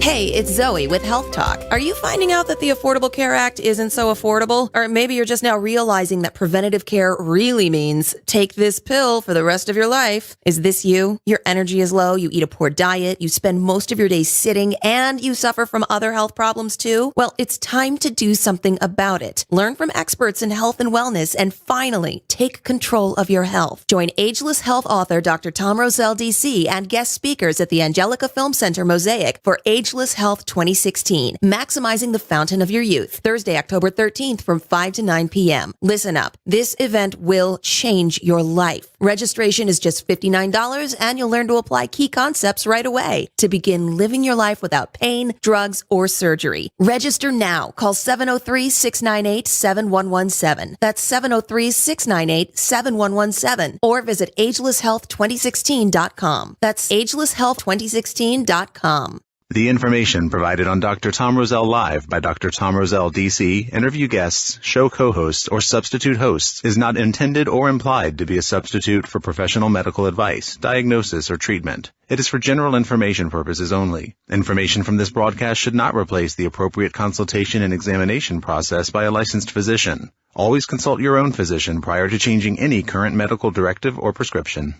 Hey, it's Zoe with Health Talk. Are you finding out that the Affordable Care Act isn't so affordable? Or maybe you're just now realizing that preventative care really means take this pill for the rest of your life. Is this you? Your energy is low, you eat a poor diet, you spend most of your days sitting, and you suffer from other health problems too? Well, it's time to do something about it. Learn from experts in health and wellness and finally take control of your health. Join Ageless Health author Dr. Tom Roselle, DC, and guest speakers at the Angelica Film Center Mosaic for Ageless Health 2016, maximizing the fountain of your youth. Thursday, October 13th from 5 to 9 p.m. Listen up. This event will change your life. Registration is just $59 and you'll learn to apply key concepts right away to begin living your life without pain, drugs, or surgery. Register now. Call 703-698-7117. That's 703-698-7117. Or visit agelesshealth2016.com. That's agelesshealth2016.com. The information provided on Dr. Tom Roselle Live by Dr. Tom Roselle, DC, interview guests, show co-hosts, or substitute hosts is not intended or implied to be a substitute for professional medical advice, diagnosis, or treatment. It is for general information purposes only. Information from this broadcast should not replace the appropriate consultation and examination process by a licensed physician. Always consult your own physician prior to changing any current medical directive or prescription.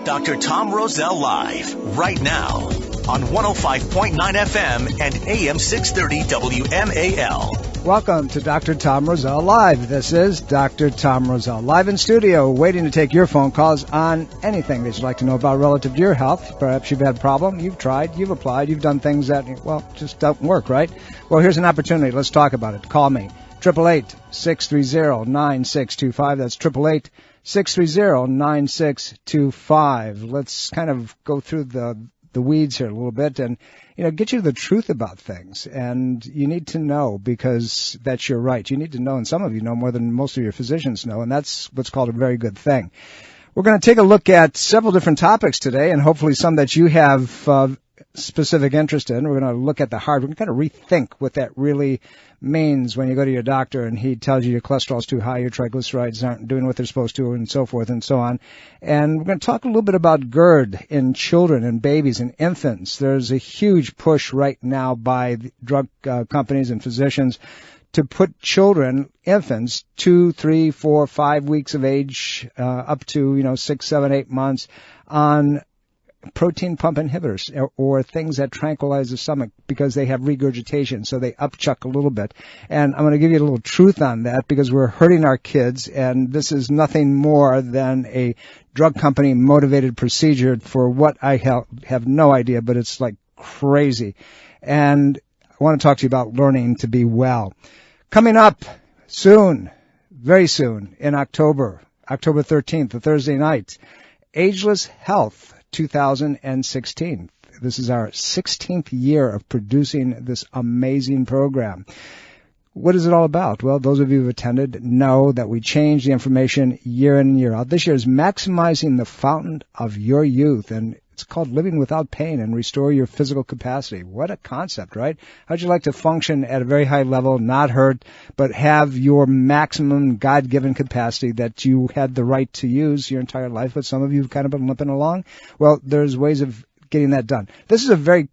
Dr. Tom Roselle Live, right now, on 105.9 FM and AM 630 WMAL. Welcome to Dr. Tom Roselle Live. This is Dr. Tom Roselle live in studio, waiting to take your phone calls on anything that you'd like to know about relative to your health. Perhaps you've had a problem, you've tried, you've applied, you've done things that, well, just don't work, right? Well, here's an opportunity. Let's talk about it. Call me. 888-630-9625. That's 888-630-9625. Let's kind of go through the weeds here a little bit and, get you the truth about things. And you need to know, because that's your right. You need to know, and some of you know more than most of your physicians know, and that's what's called a very good thing. We're going to take a look at several different topics today, and hopefully some that you have specific interest in. We're going to look at the heart. We're going to kind of rethink what that really means when you go to your doctor and he tells you your cholesterol is too high, your triglycerides aren't doing what they're supposed to, and so forth and so on. And we're going to talk a little bit about GERD in children and babies and infants. There's a huge push right now by drug companies and physicians to put children, infants, 2, 3, 4, 5 weeks of age, up to, 6, 7, 8 months on protein pump inhibitors or things that tranquilize the stomach because they have regurgitation, so they upchuck a little bit. And I'm going to give you a little truth on that because we're hurting our kids, and this is nothing more than a drug company motivated procedure for what I have no idea, but it's like crazy. And I want to talk to you about learning to be well. Coming up soon, very soon, in October 13th, a Thursday night, Ageless Health 2016. This is our 16th year of producing this amazing program. What is it all about? Well, those of you who have attended know that we change the information year in and year out. This year is maximizing the fountain of your youth, and it's called Living Without Pain and Restore Your Physical Capacity. What a concept, right? How'd you like to function at a very high level, not hurt, but have your maximum God-given capacity that you had the right to use your entire life, but some of you have kind of been limping along? Well, there's ways of getting that done. This is a very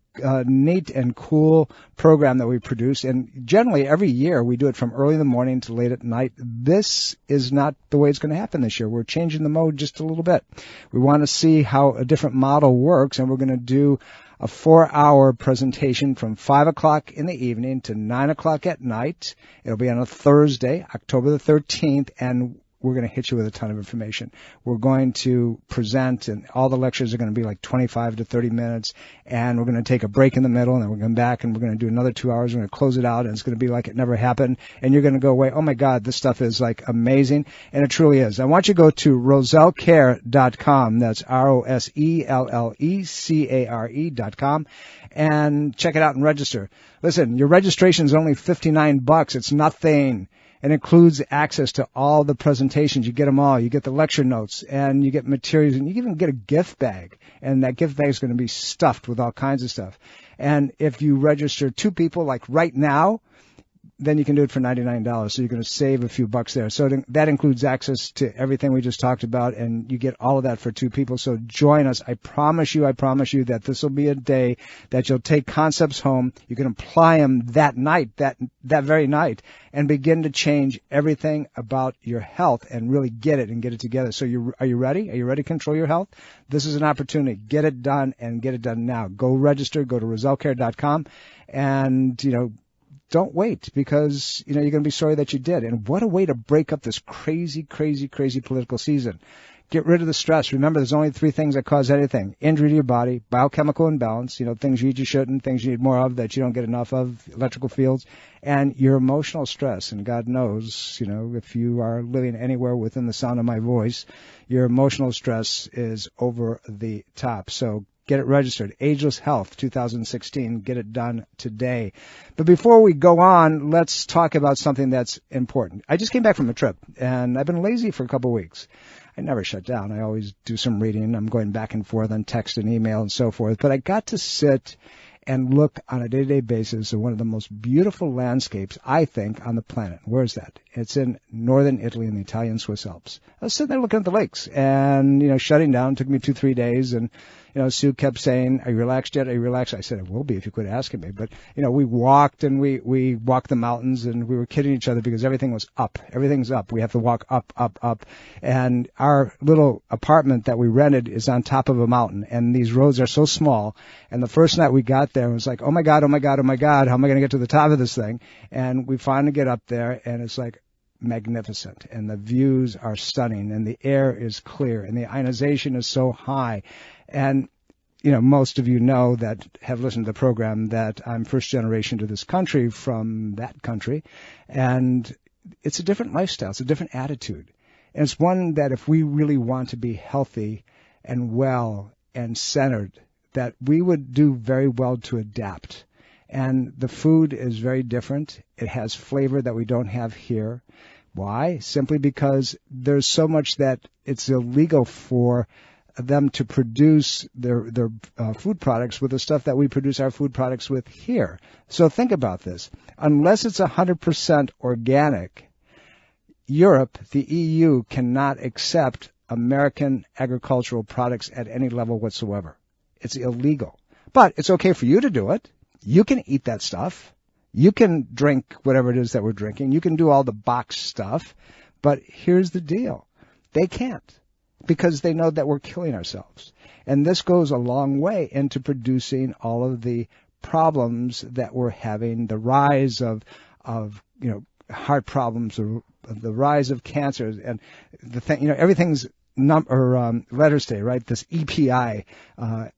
neat and cool program that we produce, and generally every year we do it from early in the morning to late at night. This is not the way it's going to happen this year. We're changing the mode just a little bit. We want to see how a different model works, and we're going to do a 4-hour presentation from 5 o'clock in the evening to 9 o'clock at night. It'll be on a Thursday, October the 13th, and we're going to hit you with a ton of information. We're going to present, and all the lectures are going to be like 25 to 30 minutes, and we're going to take a break in the middle, and then we're going to come back, and we're going to do another 2 hours. We're going to close it out, and it's going to be like it never happened, and you're going to go away, oh my God, this stuff is like amazing, and it truly is. I want you to go to rosellecare.com, that's ROSELLECARE.com, and check it out and register. Listen, your registration is only $59. It's nothing. and includes access to all the presentations. You get them all. You get the lecture notes, and you get materials, and you even get a gift bag. And that gift bag is going to be stuffed with all kinds of stuff. And if you register 2 people, like right now, then you can do it for $99. So you're going to save a few bucks there. So that includes access to everything we just talked about, and you get all of that for 2 people. So join us. I promise you that this will be a day that you'll take concepts home. You can apply them that night, that very night, and begin to change everything about your health and really get it together. So are you ready? Are you ready to control your health? This is an opportunity. Get it done and get it done now. Go register. Go to rosellecare.com, and don't wait, because you're going to be sorry that you did. And what a way to break up this crazy political season. Get rid of the stress. Remember, there's only 3 things that cause anything: injury to your body, biochemical imbalance, things you eat you shouldn't, things you need more of that you don't get enough of, electrical fields, and your emotional stress. And God knows, if you are living anywhere within the sound of my voice, your emotional stress is over the top. So get it registered. Ageless Health 2016. Get it done today. But before we go on, let's talk about something that's important. I just came back from a trip, and I've been lazy for a couple of weeks. I never shut down. I always do some reading. I'm going back and forth on text and email and so forth. But I got to sit and look on a day-to-day basis at one of the most beautiful landscapes, I think, on the planet. Where is that? It's in northern Italy in the Italian Swiss Alps. I was sitting there looking at the lakes and, shutting down. It took me 2-3 days, and Sue kept saying, "Are you relaxed yet? Are you relaxed?" I said, "I will be if you quit asking me." But, we walked, and we walked the mountains, and we were kidding each other because everything was up. Everything's up. We have to walk up. And our little apartment that we rented is on top of a mountain, and these roads are so small. And the first night we got there, it was like, oh my God, how am I going to get to the top of this thing? And we finally get up there, and it's like magnificent, and the views are stunning, and the air is clear, and the ionization is so high. And most of you know that have listened to the program that I'm first generation to this country from that country, and it's a different lifestyle. It's a different attitude, and it's one that if we really want to be healthy and well and centered, that we would do very well to adapt. And the food is very different. It has flavor that we don't have here. Why? Simply because there's so much that it's illegal for them to produce their food products with the stuff that we produce our food products with here. So think about this. Unless it's 100% organic, Europe, the EU, cannot accept American agricultural products at any level whatsoever. It's illegal. But it's okay for you to do it. You can eat that stuff. You can drink whatever it is that we're drinking. You can do all the box stuff. But here's the deal. They can't, because they know that we're killing ourselves. And this goes a long way into producing all of the problems that we're having, the rise of heart problems, the rise of cancer, and the thing, everything's letters today, right? This EPI,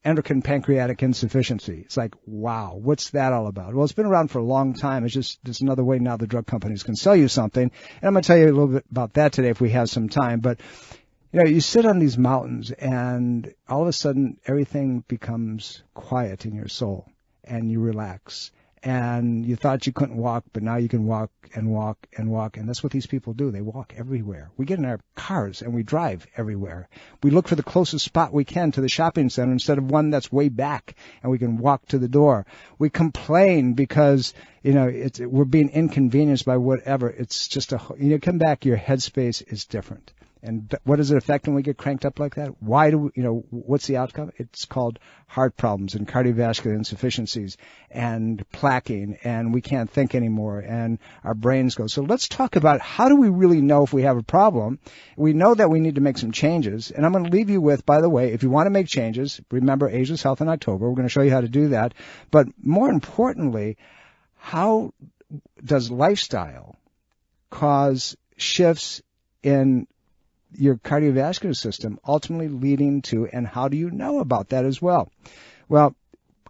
endocrine pancreatic insufficiency. It's like, wow, what's that all about? Well, it's been around for a long time. It's just there's another way now the drug companies can sell you something. And I'm going to tell you a little bit about that today if we have some time. But, you sit on these mountains, and all of a sudden everything becomes quiet in your soul, and you relax. And you thought you couldn't walk, but now you can walk and walk and walk. And that's what these people do. They walk everywhere. We get in our cars and we drive everywhere. We look for the closest spot we can to the shopping center instead of one that's way back and we can walk to the door. We complain because, we're being inconvenienced by whatever. It's just you come back, your headspace is different. And what does it affect when we get cranked up like that? Why do what's the outcome? It's called heart problems and cardiovascular insufficiencies and plaquing, and we can't think anymore, and our brains go. So let's talk about how do we really know if we have a problem. We know that we need to make some changes, and I'm going to leave you with, by the way, if you want to make changes, remember Ageless Health in October. We're going to show you how to do that. But more importantly, how does lifestyle cause shifts in your cardiovascular system, ultimately leading to, and how do you know about that as well? Well,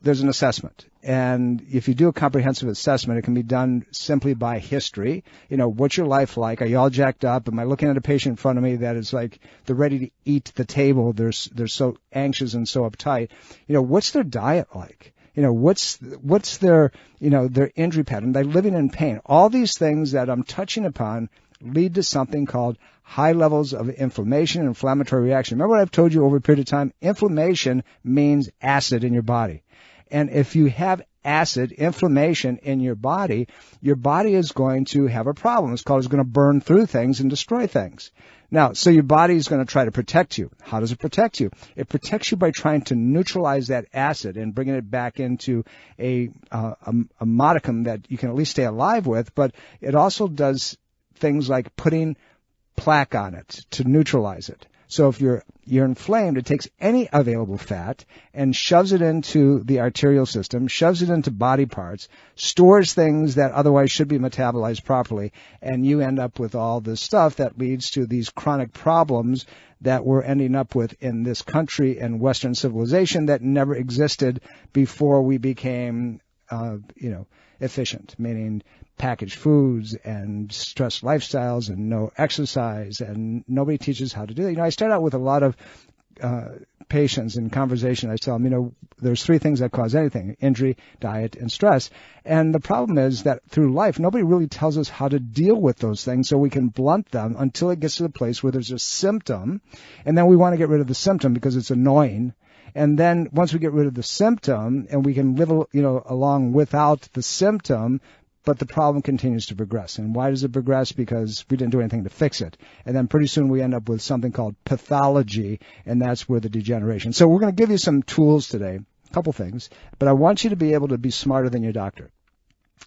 there's an assessment. And if you do a comprehensive assessment, it can be done simply by history. What's your life like? Are you all jacked up? Am I looking at a patient in front of me that is like they're ready to eat the table? They're so anxious and so uptight. What's their diet like? What's their, their injury pattern? They're living in pain. All these things that I'm touching upon lead to something called high levels of inflammation and inflammatory reaction. Remember what I've told you over a period of time? Inflammation means acid in your body. And if you have acid inflammation in your body is going to have a problem. It's going to burn through things and destroy things. Now, so your body is going to try to protect you. How does it protect you? It protects you by trying to neutralize that acid and bringing it back into a modicum that you can at least stay alive with, but it also does things like putting plaque on it to neutralize it. So if you're inflamed, it takes any available fat and shoves it into the arterial system, shoves it into body parts, stores things that otherwise should be metabolized properly, and you end up with all this stuff that leads to these chronic problems that we're ending up with in this country and Western civilization that never existed before we became, efficient, meaning packaged foods and stressed lifestyles and no exercise, and nobody teaches how to do that. I start out with a lot of patients in conversation. I tell them, there's three things that cause anything: injury, diet, and stress. And the problem is that through life, nobody really tells us how to deal with those things so we can blunt them until it gets to the place where there's a symptom, and then we want to get rid of the symptom because it's annoying. And then once we get rid of the symptom and we can live, along without the symptom, but the problem continues to progress. And why does it progress? Because we didn't do anything to fix it. And then pretty soon we end up with something called pathology, and that's where the degeneration. So we're going to give you some tools today, a couple things, but I want you to be able to be smarter than your doctor.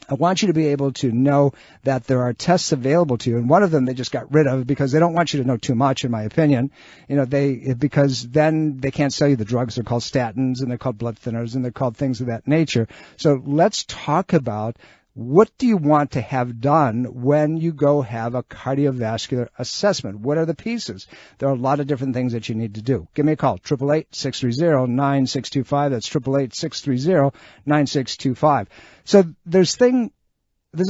I want you to be able to know that there are tests available to you, and one of them they just got rid of because they don't want you to know too much, in my opinion. Because then they can't sell you the drugs. They're called statins, and they're called blood thinners, and they're called things of that nature. So let's talk about what do you want to have done when you go have a cardiovascular assessment? What are the pieces? There are a lot of different things that you need to do. Give me a call, 888-630-9625. That's 888-630-9625. So there's a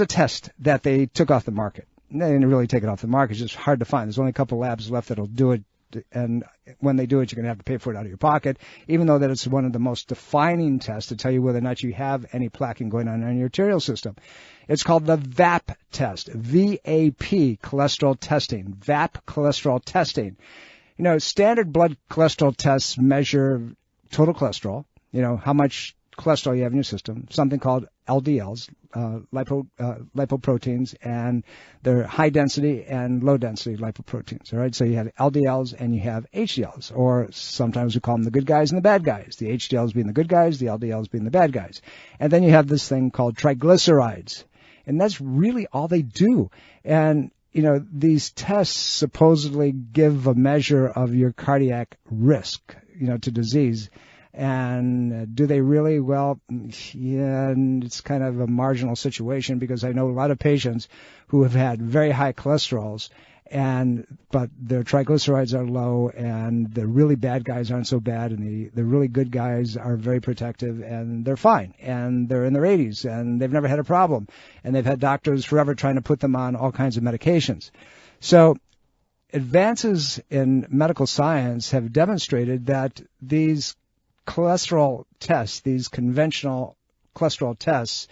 test that they took off the market. They didn't really take it off the market. It's just hard to find. There's only a couple labs left that'll do it. And when they do it, you're going to have to pay for it out of your pocket, even though that it's one of the most defining tests to tell you whether or not you have any plaquing going on in your arterial system. It's called the Vapp Test, VAP Cholesterol Testing, Vapp Cholesterol Testing. Standard blood cholesterol tests measure total cholesterol, how much cholesterol you have in your system, something called LDLs, lipoproteins, and they're high density and low density lipoproteins. All right, so you have LDLs and you have HDLs, or sometimes we call them the good guys and the bad guys. The HDLs being the good guys, the LDLs being the bad guys, and then you have this thing called triglycerides, and that's really all they do. And these tests supposedly give a measure of your cardiac risk, to disease. And do they really? Well, yeah, and it's kind of a marginal situation because I know a lot of patients who have had very high cholesterols, but their triglycerides are low, and the really bad guys aren't so bad, and the really good guys are very protective, and they're fine, and they're in their 80s, and they've never had a problem, and they've had doctors forever trying to put them on all kinds of medications. So advances in medical science have demonstrated that these cholesterol tests, these conventional cholesterol tests,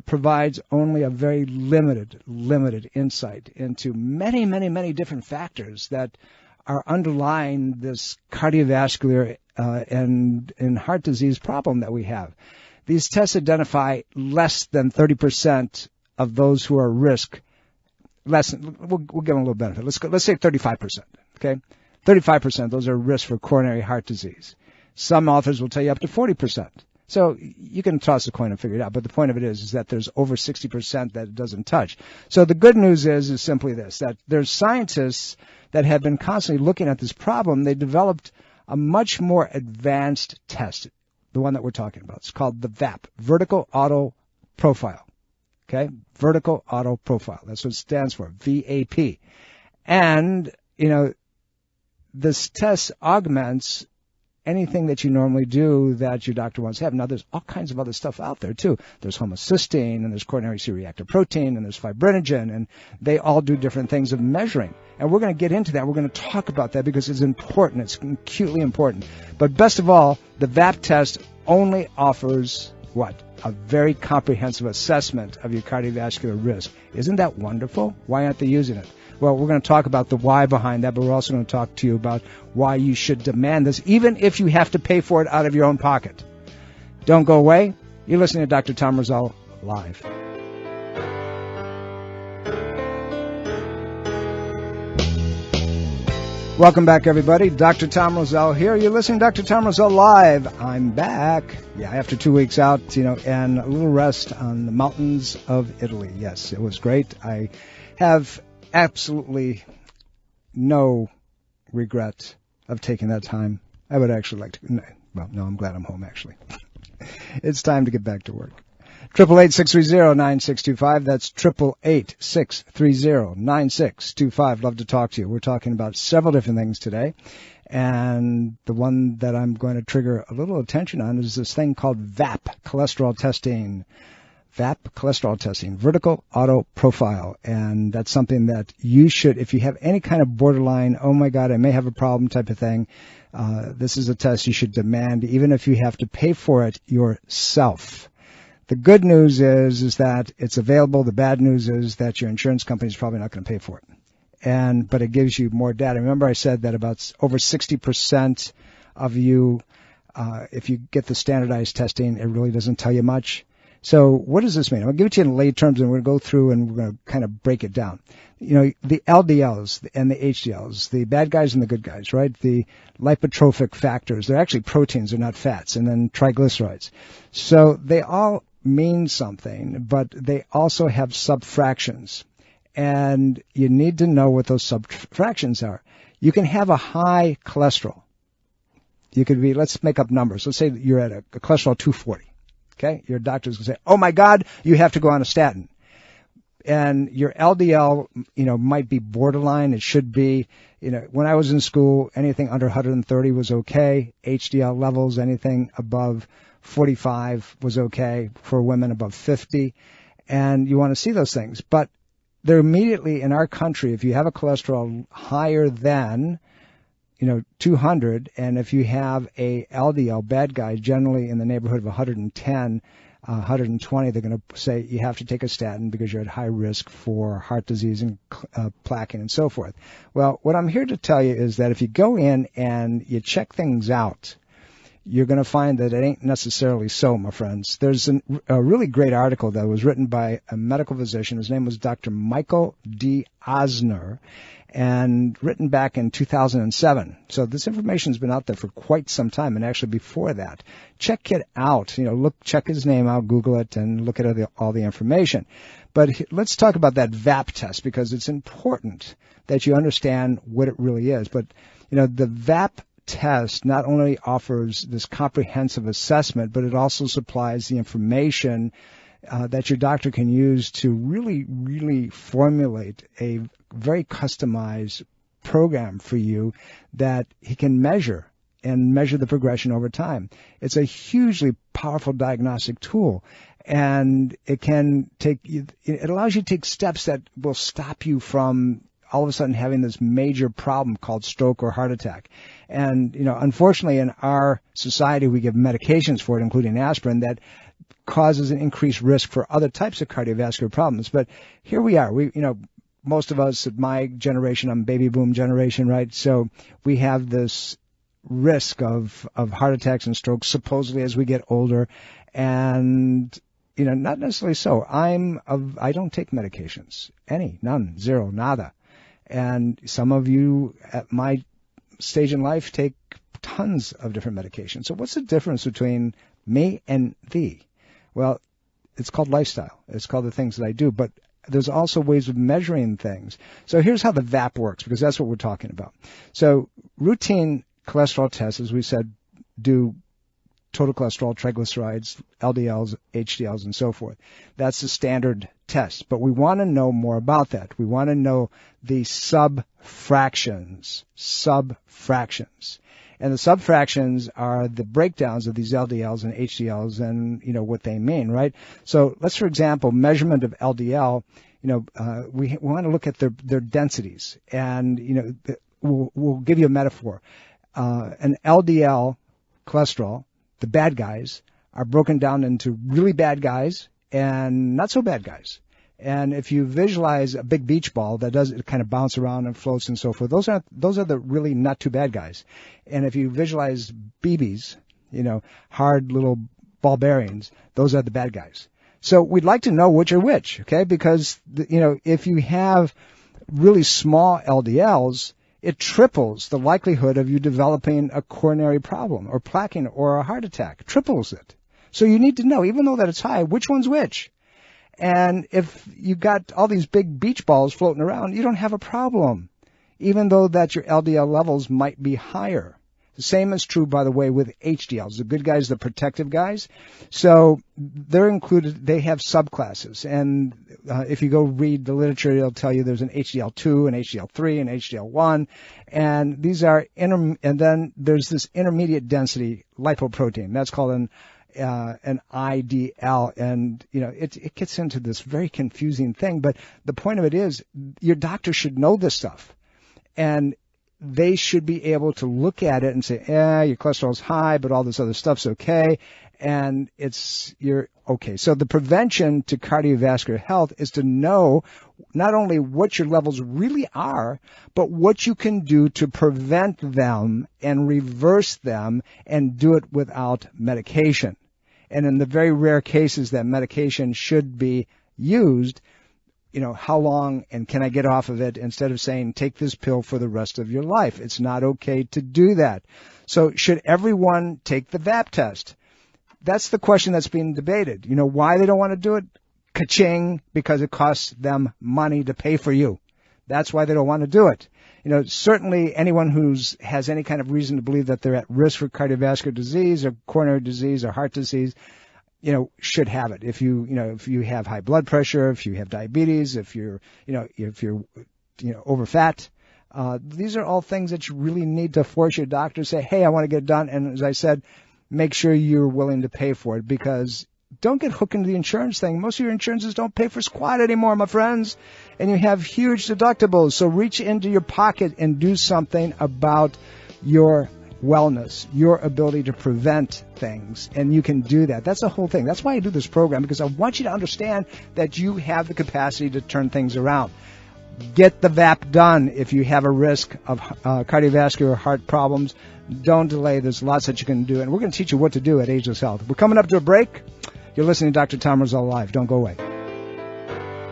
provides only a very limited insight into many, many, many different factors that are underlying this cardiovascular and heart disease problem that we have. These tests identify less than 30% of those who are at risk. We'll give them a little benefit. Let's say 35%. Okay, 35%. Those are at risk for coronary heart disease. Some authors will tell you up to 40%. So you can toss a coin and figure it out. But the point of it is that there's over 60% that it doesn't touch. So the good news is simply this, that there's scientists that have been constantly looking at this problem. They developed a much more advanced test, the one that we're talking about. It's called the VAP, Vertical Auto Profile. Okay? Vertical Auto Profile. That's what it stands for, VAP. And, this test augments anything that you normally do that your doctor wants to have. Now, there's all kinds of other stuff out there, too. There's homocysteine, and there's coronary C-reactive protein, and there's fibrinogen, and they all do different things of measuring. And we're going to get into that. We're going to talk about that because it's important. It's acutely important. But best of all, the VAP test only offers what? A very comprehensive assessment of your cardiovascular risk. Isn't that wonderful? Why aren't they using it? Well, we're going to talk about the why behind that, but we're also going to talk to you about why you should demand this, even if you have to pay for it out of your own pocket. Don't go away. You're listening to Dr. Tom Roselle Live. Welcome back, everybody. Dr. Tom Roselle here. You're listening to Dr. Tom Roselle Live. I'm back. Yeah, after 2 weeks out, and a little rest on the mountains of Italy. Yes, it was great. I have absolutely no regret of taking that time. I would actually like to. Well, no, I'm glad I'm home, actually. It's time to get back to work. 888-630-9625. That's 888-630-9625. Love to talk to you. We're talking about several different things today. And the one that I'm going to trigger a little attention on is this thing called VAP Cholesterol Testing. VAP Cholesterol Testing, Vertical Auto Profile. And that's something that you should, if you have any kind of borderline, oh my God, I may have a problem type of thing, this is a test you should demand, even if you have to pay for it yourself. The good news is that it's available. The bad news is that your insurance company is probably not going to pay for it. But it gives you more data. Remember I said that about over 60% of you, if you get the standardized testing, it really doesn't tell you much. So what does this mean? I'll give it to you in lay terms, and we're going to go through and we're going to kind of break it down. The LDLs and the HDLs, the bad guys and the good guys, right? The lipotrophic factors, they're actually proteins, they're not fats, and then triglycerides. So they all mean something, but they also have subfractions. And you need to know what those subfractions are. You can have a high cholesterol. You could be, let's make up numbers. Let's say that you're at a cholesterol 240. Okay? Your doctor's going to say, oh my God, you have to go on a statin. And your LDL, might be borderline. It should be, when I was in school, anything under 130 was okay. HDL levels, anything above 45 was okay for women above 50. And you want to see those things. But they're immediately in our country, if you have a cholesterol higher than, 200, and if you have a LDL, bad guy, generally in the neighborhood of 110, 120, they're going to say you have to take a statin because you're at high risk for heart disease and plaquing and so forth. Well, what I'm here to tell you is that if you go in and you check things out, you're going to find that it ain't necessarily so, my friends. There's a really great article that was written by a medical physician. His name was Dr. Michael D. Osner, and written back in 2007. So this information has been out there for quite some time, and actually before that. Check it out. Check his name out, Google it, and look at all the information. But let's talk about that VAP test, because it's important that you understand what it really is. But, the VAP test not only offers this comprehensive assessment, but it also supplies the information that your doctor can use to really, really formulate a very customized program for you that he can measure and measure the progression over time. It's a hugely powerful diagnostic tool, and it allows you to take steps that will stop you from all of a sudden having this major problem called stroke or heart attack. And, unfortunately in our society we give medications for it, including aspirin, that causes an increased risk for other types of cardiovascular problems. But here we are. Most of us at my generation, I'm baby boom generation, right? So we have this risk of heart attacks and strokes supposedly as we get older. And, not necessarily so. I don't take medications. None, zero, nada. And some of you at my stage in life take tons of different medications. So what's the difference between me and thee? Well, it's called lifestyle. It's called the things that I do. But there's also ways of measuring things. So here's how the VAP works, because that's what we're talking about. So routine cholesterol tests, as we said, do total cholesterol, triglycerides, LDLs, HDLs, and so forth. That's the standard test. But we want to know more about that. We want to know the subfractions. And the subfractions are the breakdowns of these LDLs and HDLs and, what they mean, right? So let's, for example, measurement of LDL, we want to look at their densities. And, we'll give you a metaphor. An LDL cholesterol, the bad guys, are broken down into really bad guys and not so bad guys. And if you visualize a big beach ball that does it kind of bounce around and floats and so forth, those are the really not too bad guys. And if you visualize BBs, hard little ball bearings, those are the bad guys. So we'd like to know which are which, okay? Because, if you have really small LDLs, it triples the likelihood of you developing a coronary problem or plaquing or a heart attack. Triples it. So you need to know, even though that it's high, which one's which. And if you got all these big beach balls floating around, you don't have a problem, even though that your LDL levels might be higher. The same is true, by the way, with HDLs, the good guys, the protective guys. So they're included, they have subclasses. And if you go read the literature, it'll tell you there's an HDL2, an HDL3, an HDL1. And these are, and then there's this intermediate density lipoprotein. That's called an IDL, and it gets into this very confusing thing. But the point of it is, your doctor should know this stuff, and they should be able to look at it and say, your cholesterol's high, but all this other stuff's okay, and you're okay. So the prevention to cardiovascular health is to know not only what your levels really are, but what you can do to prevent them and reverse them and do it without medication. And in the very rare cases that medication should be used, how long and can I get off of it, instead of saying take this pill for the rest of your life. It's not okay to do that. So should everyone take the Vapp test? That's the question that's being debated. Why they don't want to do it? Ka-ching, because it costs them money to pay for you. That's why they don't want to do it. Certainly anyone who has any kind of reason to believe that they're at risk for cardiovascular disease or coronary disease or heart disease, should have it. If you have high blood pressure, if you have diabetes, if you're over fat, these are all things that you really need to force your doctor to say, hey, I want to get it done. And as I said, make sure you're willing to pay for it, because don't get hooked into the insurance thing. Most of your insurances don't pay for squat anymore, my friends, and you have huge deductibles. So reach into your pocket and do something about your wellness, your ability to prevent things, and you can do that. That's the whole thing. That's why I do this program, because I want you to understand that you have the capacity to turn things around. Get the VAP done if you have a risk of cardiovascular heart problems. Don't delay. There's lots that you can do, and we're going to teach you what to do at Ageless Health. We're coming up to a break. You're listening to Dr. Tom Roselle Live. Don't go away.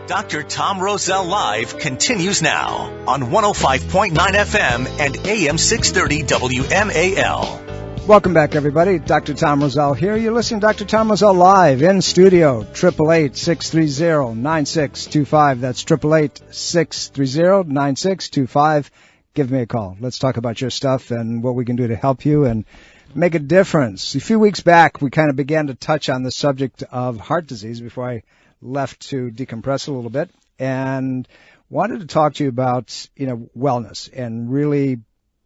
Dr. Tom Roselle Live continues now on 105.9 FM and AM 630 WMAL. Welcome back, everybody. Dr. Tom Roselle here. You're listening to Dr. Tom Roselle Live in studio, 888-630-9625. That's 888-630-9625. Give me a call. Let's talk about your stuff and what we can do to help you and make a difference. A few weeks back, we kind of began to touch on the subject of heart disease before I left to decompress a little bit, and wanted to talk to you about, wellness and really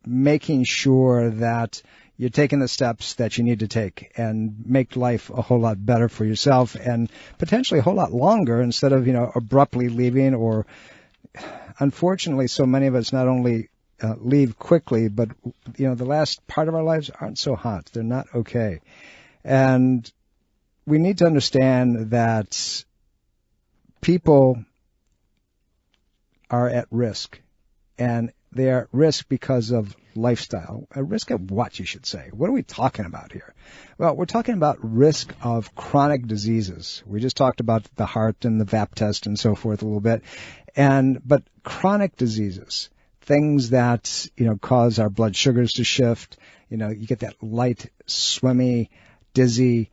making sure that you're taking the steps that you need to take and make life a whole lot better for yourself and potentially a whole lot longer, instead of, abruptly leaving, or unfortunately so many of us not only leave quickly, but, the last part of our lives aren't so hot. They're not okay. And we need to understand that people are at risk, and they are at risk because of lifestyle. A risk of what, you should say? What are we talking about here? Well, we're talking about risk of chronic diseases. We just talked about the heart and the VAP test and so forth a little bit. But chronic diseases, things that, cause our blood sugars to shift, you get that light, swimmy, dizzy,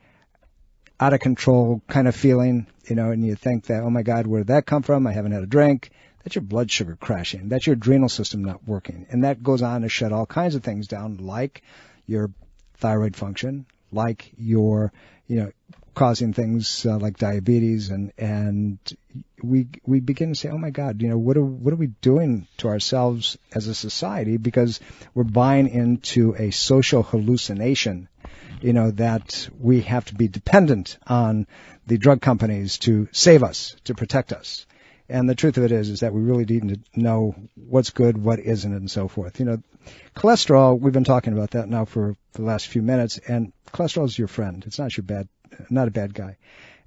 out of control kind of feeling, and you think that, oh my God, where did that come from? I haven't had a drink. That's your blood sugar crashing. That's your adrenal system not working. And that goes on to shut all kinds of things down, like your thyroid function, like your, causing things like diabetes. And we begin to say, oh my God, what are we doing to ourselves as a society? Because we're buying into a social hallucination, that we have to be dependent on the drug companies to save us, to protect us. And the truth of it is that we really need to know what's good, what isn't, and so forth. Cholesterol, we've been talking about that now for the last few minutes, and cholesterol is your friend. It's not not a bad guy.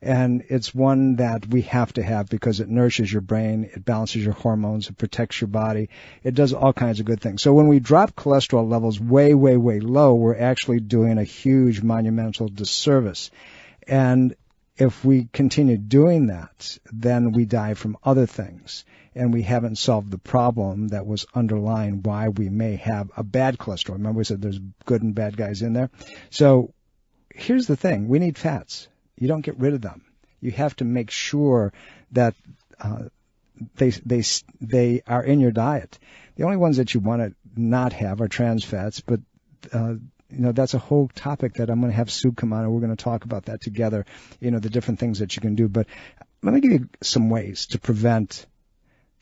And it's one that we have to have because it nourishes your brain, it balances your hormones, it protects your body, it does all kinds of good things. So when we drop cholesterol levels way, way, way low, we're actually doing a huge monumental disservice. And if we continue doing that, then we die from other things, and we haven't solved the problem that was underlying why we may have a bad cholesterol. Remember we said there's good and bad guys in there? So here's the thing. We need fats. You don't get rid of them. You have to make sure that they are in your diet. The only ones that you want to not have are trans fats, but that's a whole topic that I'm going to have Sue come on, and we're going to talk about that together, the different things that you can do. But let me give you some ways to prevent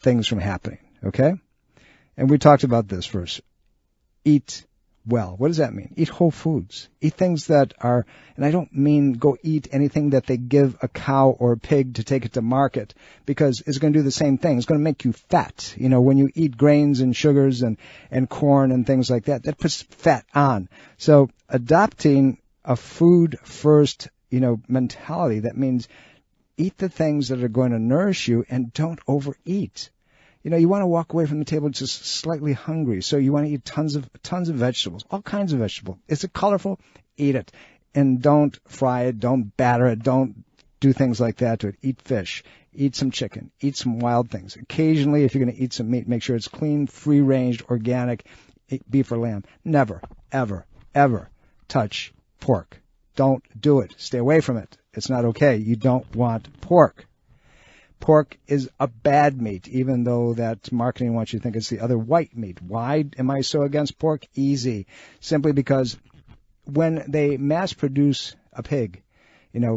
things from happening, okay? And we talked about this first. Eat well. What does that mean? Eat whole foods. Eat things that are, and I don't mean go eat anything that they give a cow or a pig to take it to market, because it's going to do the same thing. It's going to make you fat. When you eat grains and sugars and corn and things like that, that puts fat on. So adopting a food first, mentality, that means eat the things that are going to nourish you and don't overeat. You want to walk away from the table just slightly hungry, so you want to eat tons of vegetables, all kinds of vegetables. Is it colorful? Eat it. And don't fry it, don't batter it, don't do things like that to it. Eat fish, eat some chicken, eat some wild things. Occasionally, if you're going to eat some meat, make sure it's clean, free-range, organic, beef or lamb. Never, ever, ever touch pork. Don't do it. Stay away from it. It's not okay. You don't want pork. Pork is a bad meat, even though that marketing wants you to think it's the other white meat. Why am I so against pork? Easy. Simply because when they mass produce a pig,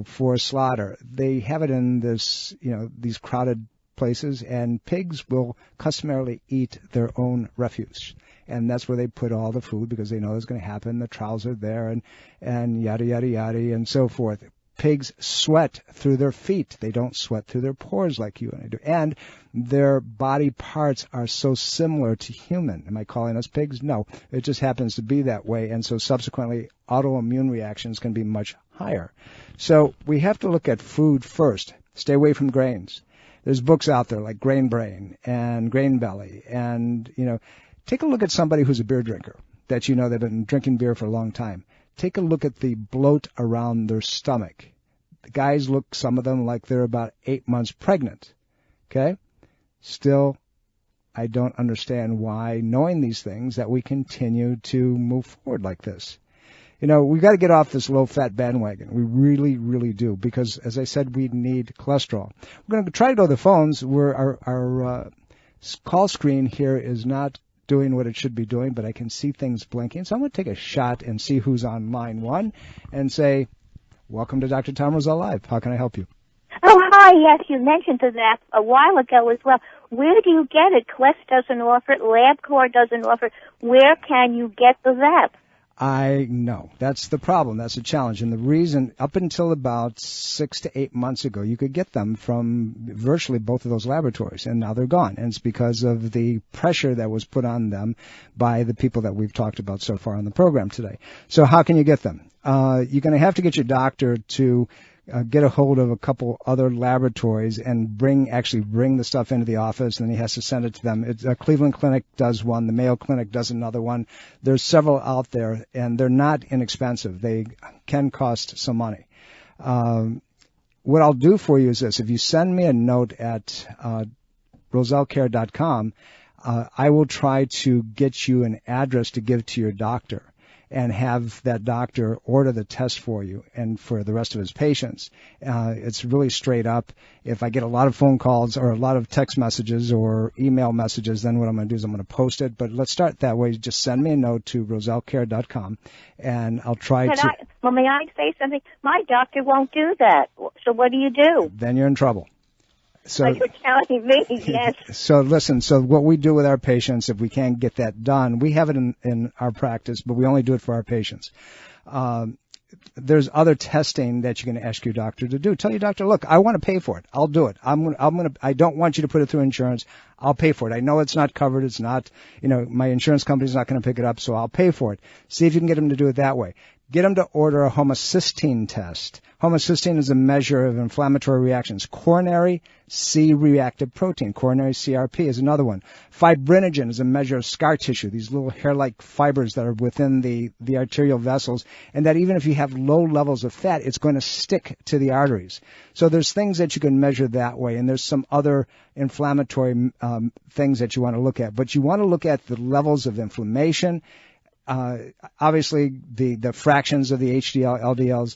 for slaughter, they have it in this, these crowded places, and pigs will customarily eat their own refuse. And that's where they put all the food because they know it's going to happen. The trials are there and yada, yada, yada, and so forth. Pigs sweat through their feet. They don't sweat through their pores like you and I do. And their body parts are so similar to human. Am I calling us pigs? No. It just happens to be that way. And so subsequently, autoimmune reactions can be much higher. So we have to look at food first. Stay away from grains. There's books out there like Grain Brain and Grain Belly. And, take a look at somebody who's a beer drinker that they've been drinking beer for a long time. Take a look at the bloat around their stomach. The guys look, some of them, like they're about 8 months pregnant. Okay? Still, I don't understand why, knowing these things, that we continue to move forward like this. We've got to get off this low-fat bandwagon. We really, really do, because, as I said, we need cholesterol. We're going to try to go to the phones where our call screen here is not doing what it should be doing, but I can see things blinking. So I'm going to take a shot and see who's on line one and say, welcome to Dr. Tom Roselle Live. How can I help you? Oh, hi. Yes, you mentioned the VAP a while ago as well. Where do you get it? Quest doesn't offer it. LabCorp doesn't offer it. Where can you get the VAP? I know. That's the problem. That's the challenge. And the reason, up until about 6 to 8 months ago, you could get them from virtually both of those laboratories, and now they're gone. And it's because of the pressure that was put on them by the people that we've talked about so far on the program today. So how can you get them? You're going to have to get your doctor to get a hold of a couple other laboratories and bring the stuff into the office, and then he has to send it to them. Cleveland Clinic does one. The Mayo Clinic does another one. There's several out there, and they're not inexpensive. They can cost some money. What I'll do for you is this. If you send me a note at rosellecare.com, I will try to get you an address to give to your doctor and have that doctor order the test for you and for the rest of his patients. It's really straight up. If I get a lot of phone calls or a lot of text messages or email messages, then what I'm going to do is I'm going to post it. But let's start that way. Just send me a note to rosellecare.com, and I'll try to... May I say something? My doctor won't do that. So what do you do? Then you're in trouble. So you're telling me, yes. So listen, so what we do with our patients, if we can't get that done, we have it in our practice, but we only do it for our patients. There's other testing that you're going to ask your doctor to do. Tell your doctor, look, I want to pay for it. I'll do it. I don't want you to put it through insurance. I'll pay for it. I know it's not covered. It's not, my insurance company's not going to pick it up, so I'll pay for it. See if you can get them to do it that way. get them to order a homocysteine test. Homocysteine is a measure of inflammatory reactions. Coronary C-reactive protein, coronary CRP is another one. Fibrinogen is a measure of scar tissue, these little hair-like fibers that are within the arterial vessels, and that even if you have low levels of fat, it's going to stick to the arteries. So there's things that you can measure that way, and there's some other inflammatory things that you want to look at. But you want to look at the levels of inflammation, obviously the fractions of the HDL, LDLs.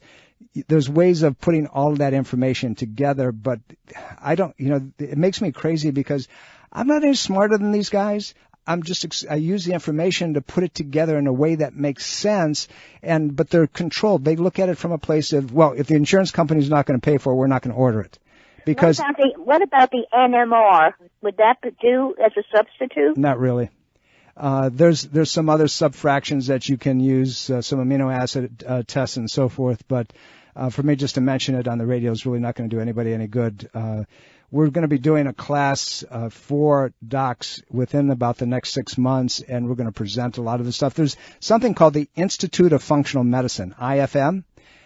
There's ways of putting all of that information together, but it makes me crazy because I'm not any smarter than these guys. I use the information to put it together in a way that makes sense, but they're controlled. They look at it from a place of, well, if the insurance company's not going to pay for it, we're not going to order it. Because what about the NMR? Would that do as a substitute? Not really. There's some other subfractions that you can use, some amino acid tests and so forth, but for me just to mention it on the radio is really not going to do anybody any good. We're going to be doing a class for docs within about the next 6 months, and we're going to present a lot of the stuff. There's something called the Institute of Functional Medicine, IFM.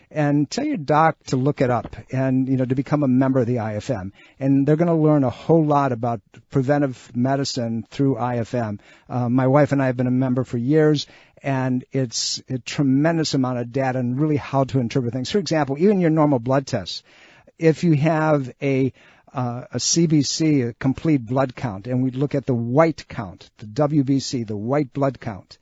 And tell your doc to look it up and, to become a member of the IFM. And they're going to learn a whole lot about preventive medicine through IFM. My wife and I have been a member for years, and it's a tremendous amount of data and really how to interpret things. For example, even your normal blood tests. If you have a CBC, a complete blood count, and we look at the white count, the WBC, the white blood count,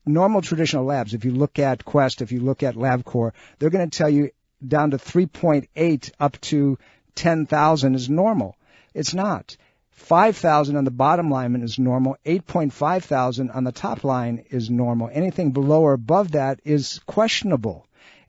normal traditional labs, if you look at Quest, if you look at LabCorp, they're going to tell you down to 3.8 up to 10,000 is normal. It's not. 5,000 on the bottom line is normal. 8.5 thousand on the top line is normal. Anything below or above that is questionable.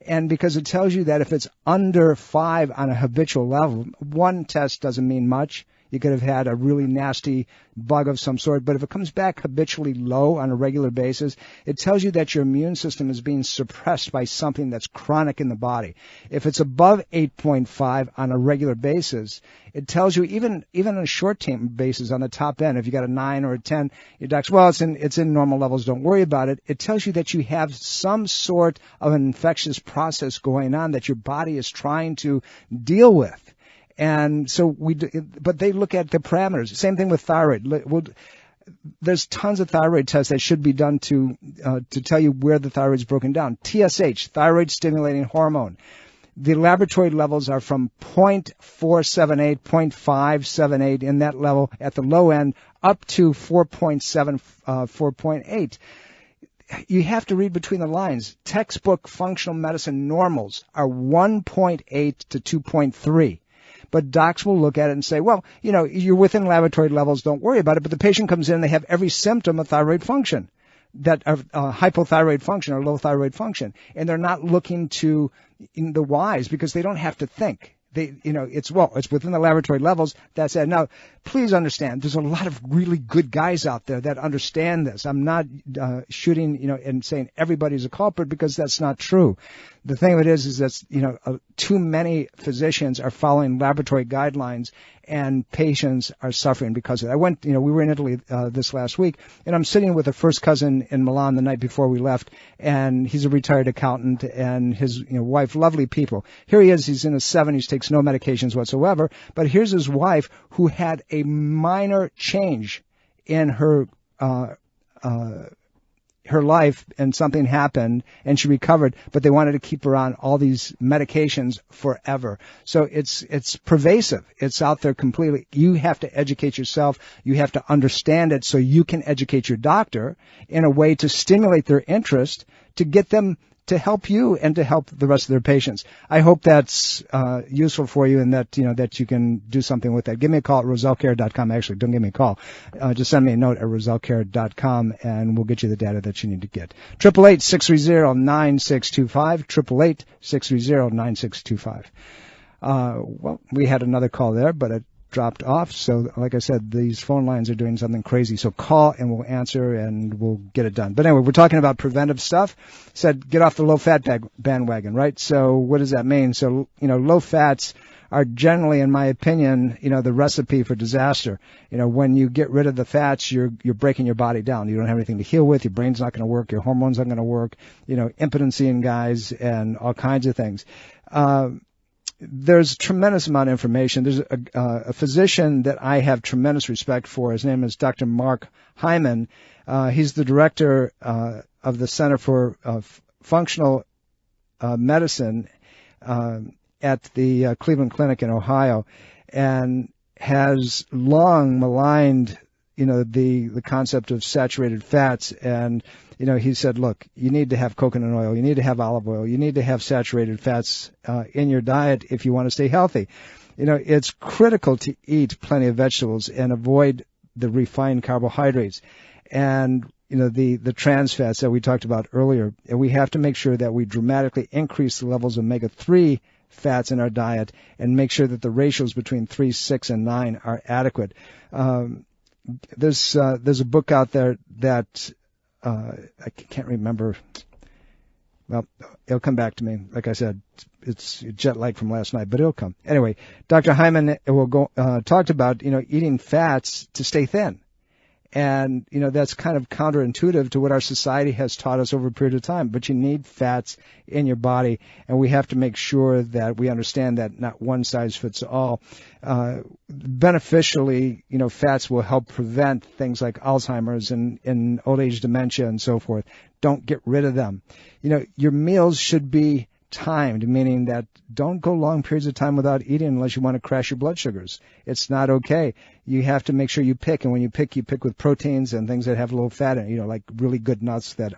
And because it tells you that if it's under 5 on a habitual level, one test doesn't mean much. You could have had a really nasty bug of some sort, but if it comes back habitually low on a regular basis, it tells you that your immune system is being suppressed by something that's chronic in the body. If it's above 8.5 on a regular basis, it tells you even on a short-term basis on the top end, if you got a 9 or a 10, your doc's, well, it's in normal levels, don't worry about it. It tells you that you have some sort of an infectious process going on that your body is trying to deal with. And so but they look at the parameters. Same thing with thyroid. There's tons of thyroid tests that should be done to tell you where the thyroid is broken down. TSH, thyroid stimulating hormone. The laboratory levels are from 0.478, 0.578 in that level at the low end up to 4.7, 4.8. You have to read between the lines. Textbook functional medicine normals are 1.8 to 2.3. But docs will look at it and say, well, you're within laboratory levels, don't worry about it. But the patient comes in, they have every symptom of thyroid function, that hypothyroid function or low thyroid function. And they're not looking to the whys because they don't have to think. It's within the laboratory levels. That's it. Now, please understand, there's a lot of really good guys out there that understand this. I'm not shooting, and saying everybody's a culprit because that's not true. The thing of it is that, too many physicians are following laboratory guidelines and patients are suffering because of it. We were in Italy this last week, and I'm sitting with a first cousin in Milan the night before we left, and he's a retired accountant, and his wife, lovely people. Here he is, he's in his 70s, takes no medications whatsoever, but here's his wife who had a minor change in her life, and something happened and she recovered, but they wanted to keep her on all these medications forever. So it's pervasive. It's out there completely. You have to educate yourself. You have to understand it so you can educate your doctor in a way to stimulate their interest to get them to help you and to help the rest of their patients. I hope that's useful for you and that that you can do something with that. Give me a call at rosellecare.com. Actually, don't give me a call. Just send me a note at rosellecare.com and we'll get you the data that you need to get. 888-630-9625. 888-630-9625. Well, we had another call there, but dropped off. So like I said, these phone lines are doing something crazy. So call and we'll answer and we'll get it done. But anyway, we're talking about preventive stuff. Said get off the low-fat bandwagon, right? So what does that mean? So, low fats are generally, in my opinion, the recipe for disaster. When you get rid of the fats, you're breaking your body down. You don't have anything to heal with. Your brain's not going to work. Your hormones aren't going to work. Impotency in guys and all kinds of things. There's a tremendous amount of information. There's a physician that I have tremendous respect for. His name is Dr. Mark Hyman. He's the director of the Center for Functional Medicine at the Cleveland Clinic in Ohio, and has long maligned, the concept of saturated fats. And, he said, look, you need to have coconut oil, you need to have olive oil, you need to have saturated fats in your diet if you want to stay healthy. It's critical to eat plenty of vegetables and avoid the refined carbohydrates. And the trans fats that we talked about earlier, and we have to make sure that we dramatically increase the levels of omega-3 fats in our diet and make sure that the ratios between 3, 6, and 9 are adequate. There's a book out there that I can't remember. Well, it'll come back to me. Like I said, it's jet lag from last night, but it'll come. Anyway, Dr. Hyman talked about eating fats to stay thin. And, that's kind of counterintuitive to what our society has taught us over a period of time. But you need fats in your body, and we have to make sure that we understand that not one size fits all. Beneficially, fats will help prevent things like Alzheimer's and old age dementia and so forth. Don't get rid of them. Your meals should be timed, meaning that don't go long periods of time without eating unless you want to crash your blood sugars. It's not okay. You have to make sure you pick, and when you pick with proteins and things that have low fat in it, like really good nuts that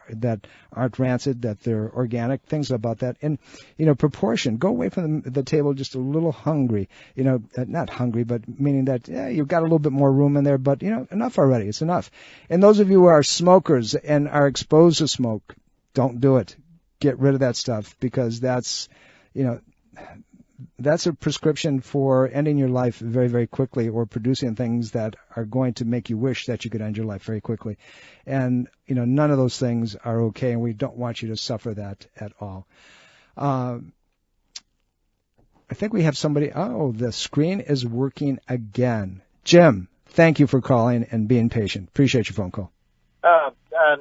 aren't rancid, that they're organic, things about that. And, proportion. Go away from the table just a little hungry, not hungry, but meaning that, you've got a little bit more room in there, but, enough already. It's enough. And those of you who are smokers and are exposed to smoke, don't do it. Get rid of that stuff, because that's a prescription for ending your life very, very quickly, or producing things that are going to make you wish that you could end your life very quickly. And, none of those things are okay, and we don't want you to suffer that at all. I think we have somebody. Oh, the screen is working again. Jim, thank you for calling and being patient. Appreciate your phone call.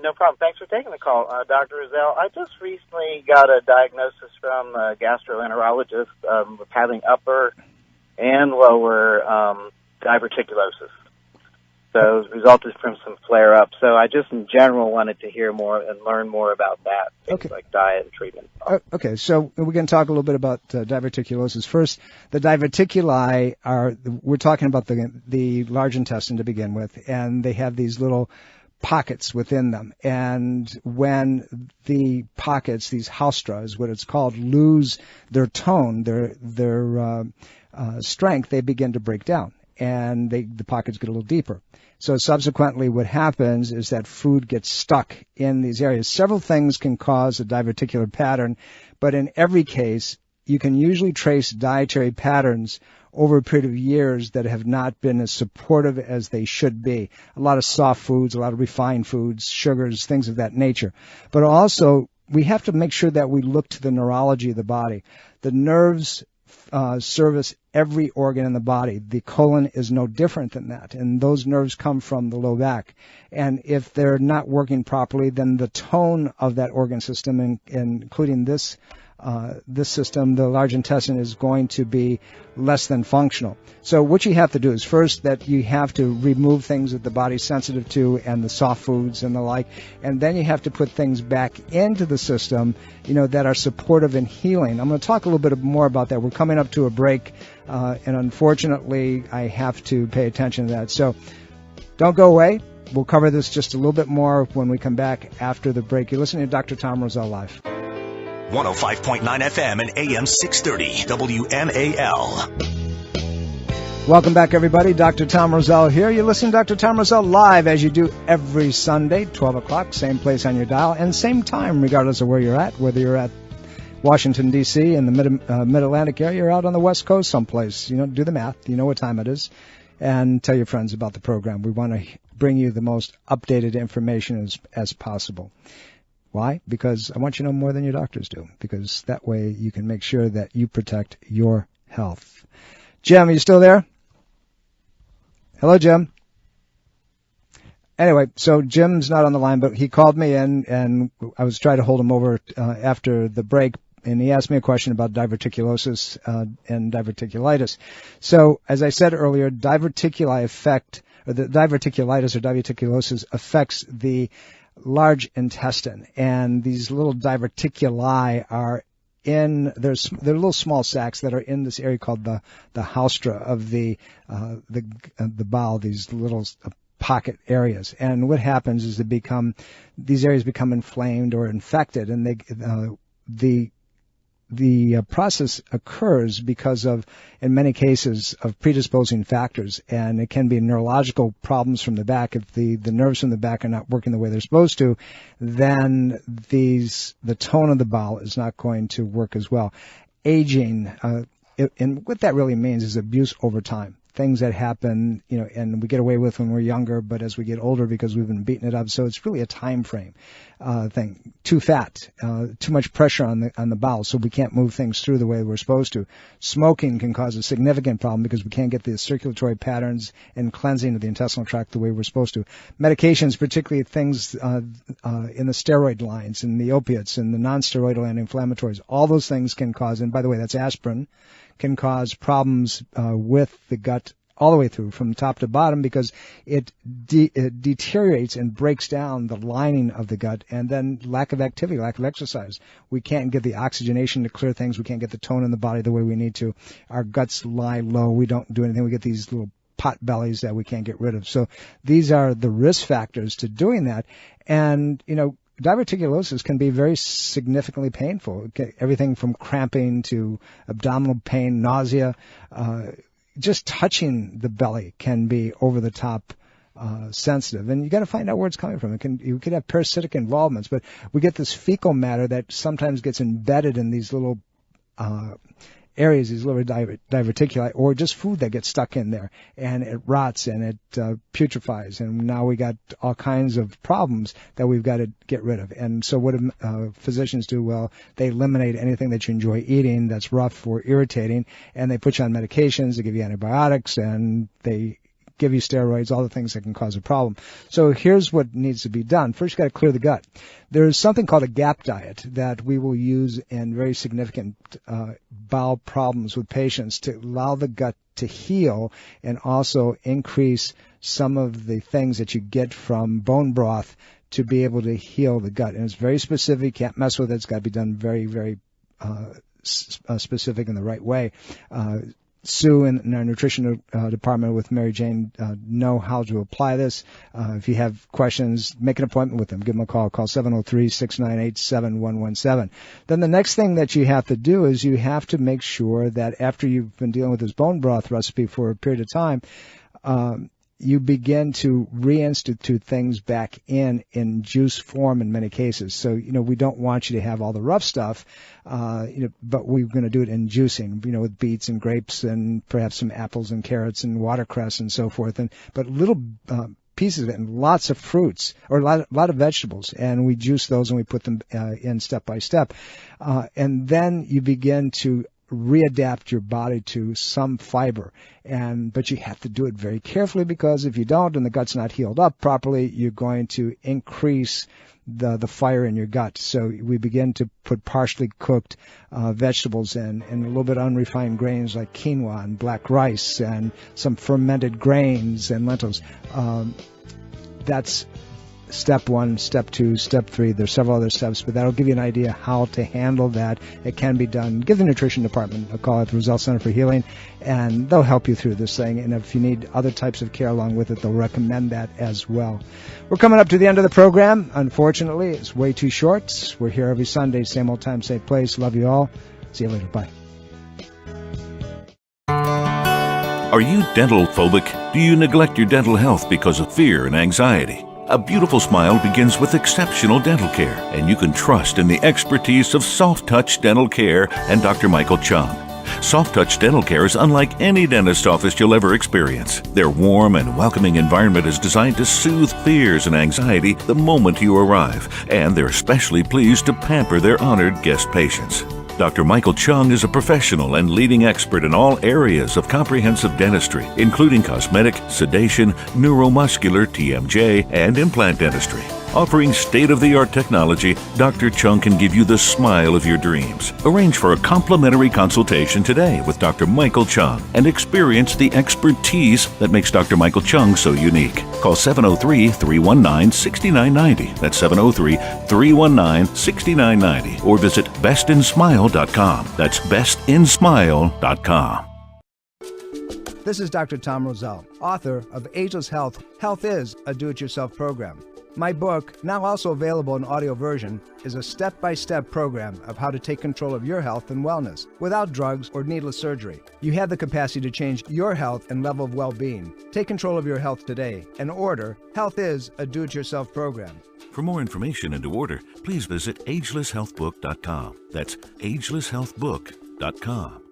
No problem. Thanks for taking the call, Dr. Roselle. I just recently got a diagnosis from a gastroenterologist with having upper and lower diverticulosis. So it resulted from some flare-ups. So I just, in general, wanted to hear more and learn more about that, things like diet and treatment. Okay, so we're going to talk a little bit about diverticulosis. First, the diverticuli we're talking about the large intestine to begin with, and they have these little pockets within them. And when the pockets, these haustra is what it's called, lose their tone, their strength, they begin to break down, and the pockets get a little deeper. So subsequently what happens is that food gets stuck in these areas. Several things can cause a diverticular pattern, but in every case, you can usually trace dietary patterns over a period of years that have not been as supportive as they should be. A lot of soft foods, a lot of refined foods, sugars, things of that nature. But also, we have to make sure that we look to the neurology of the body. The nerves service every organ in the body. The colon is no different than that, and those nerves come from the low back. And if they're not working properly, then the tone of that organ system, including this system, the large intestine, is going to be less than functional. So what you have to do is first that you have to remove things that the body's sensitive to, and the soft foods and the like, and then you have to put things back into the system, that are supportive and healing. I'm going to talk a little bit more about that. We're coming up to a break, and unfortunately I have to pay attention to that. So don't go away. We'll cover this just a little bit more when we come back after the break. You're listening to Dr. Tom Roselle Live. 105.9 FM and AM 630 WMAL. Welcome back, everybody. Dr. Tom Roselle here. You're listening to Dr. Tom Roselle Live, as you do every Sunday, 12 o'clock, same place on your dial, and same time, regardless of where you're at, whether you're at Washington, D.C., in the Mid-Atlantic area, or out on the West Coast someplace. Do the math. You know what time it is. And tell your friends about the program. We want to bring you the most updated information as possible. Why? Because I want you to know more than your doctors do, because that way you can make sure that you protect your health. Jim, are you still there? Hello, Jim. Anyway, so Jim's not on the line, but he called me in, and I was trying to hold him over after the break, and he asked me a question about diverticulosis and diverticulitis. So, as I said earlier, the diverticulitis or diverticulosis affects the large intestine, and these little diverticuli are they're little small sacs that are in this area called the haustra of the bowel, these little pocket areas. And what happens is these areas become inflamed or infected, and the process occurs because of, in many cases, of predisposing factors, and it can be neurological problems from the back. If the nerves from the back are not working the way they're supposed to, then the tone of the bowel is not going to work as well. Aging, and what that really means is abuse over time. Things that happen, and we get away with when we're younger, but as we get older because we've been beating it up. So it's really a time frame thing. Too fat, too much pressure on the bowel, so we can't move things through the way we're supposed to. Smoking can cause a significant problem because we can't get the circulatory patterns and cleansing of the intestinal tract the way we're supposed to. Medications, particularly things in the steroid lines and the opiates and the non-steroidal anti-inflammatories, all those things can cause, and by the way, that's aspirin, can cause problems with the gut all the way through from top to bottom because it deteriorates and breaks down the lining of the gut, and then lack of activity, lack of exercise. We can't get the oxygenation to clear things. We can't get the tone in the body the way we need to. Our guts lie low. We don't do anything. We get these little pot bellies that we can't get rid of. So these are the risk factors to doing that. And, diverticulosis can be very significantly painful. Everything from cramping to abdominal pain, nausea. Just touching the belly can be over the top sensitive, and you got to find out where it's coming from. You could have parasitic involvements, but we get this fecal matter that sometimes gets embedded in these little areas, these little diverticuli, or just food that gets stuck in there, and it rots and it putrefies, and now we got all kinds of problems that we've got to get rid of. And so what do physicians do? Well, they eliminate anything that you enjoy eating that's rough or irritating, and they put you on medications, they give you antibiotics, and they give you steroids, all the things that can cause a problem. So here's what needs to be done. First, you've got to clear the gut. There's something called a GAP diet that we will use in very significant bowel problems with patients to allow the gut to heal and also increase some of the things that you get from bone broth to be able to heal the gut. And it's very specific. You can't mess with it. It's got to be done very, very specific in the right way. Sue in our nutrition department with Mary Jane know how to apply this. If you have questions, make an appointment with them. Give them a call. Call 703-698-7117. Then the next thing that you have to do is you have to make sure that after you've been dealing with this bone broth recipe for a period of time, you begin to reinstitute things back in juice form in many cases. So, we don't want you to have all the rough stuff, but we're going to do it in juicing, with beets and grapes and perhaps some apples and carrots and watercress and so forth. But little pieces of it and lots of fruits or a lot of vegetables, and we juice those and we put them in step by step. And then you begin to readapt your body to some fiber, but you have to do it very carefully, because if you don't and the gut's not healed up properly, you're going to increase the fire in your gut. So we begin to put partially cooked vegetables in, and a little bit unrefined grains like quinoa and black rice and some fermented grains and lentils. That's step 1, step 2, step 3. There's several other steps, but that'll give you an idea how to handle that. It can be done. Give the nutrition department a call at the Roselle Center for Healing, and they'll help you through this thing. And if you need other types of care along with it, they'll recommend that as well. We're coming up to the end of the program. Unfortunately, it's way too short. We're here every Sunday, same old time, same place. Love you all. See you later. Bye. Are you dental phobic? Do you neglect your dental health because of fear and anxiety? A beautiful smile begins with exceptional dental care, and you can trust in the expertise of Soft Touch Dental Care and Dr. Michael Chung. Soft Touch Dental Care is unlike any dentist office you'll ever experience. Their warm and welcoming environment is designed to soothe fears and anxiety the moment you arrive, and they're especially pleased to pamper their honored guest patients. Dr. Michael Chung is a professional and leading expert in all areas of comprehensive dentistry, including cosmetic, sedation, neuromuscular, TMJ, and implant dentistry. Offering state-of-the-art technology, Dr. Chung can give you the smile of your dreams. Arrange for a complimentary consultation today with Dr. Michael Chung and experience the expertise that makes Dr. Michael Chung so unique. Call 703-319-6990. That's 703-319-6990. Or visit bestinsmile.com. That's bestinsmile.com. This is Dr. Tom Roselle, author of Ageless Health. Health is a do-it-yourself program. My book, now also available in audio version, is a step-by-step program of how to take control of your health and wellness without drugs or needless surgery. You have the capacity to change your health and level of well-being. Take control of your health today and order Health is a Do-It-Yourself program. For more information and to order, please visit agelesshealthbook.com. That's agelesshealthbook.com.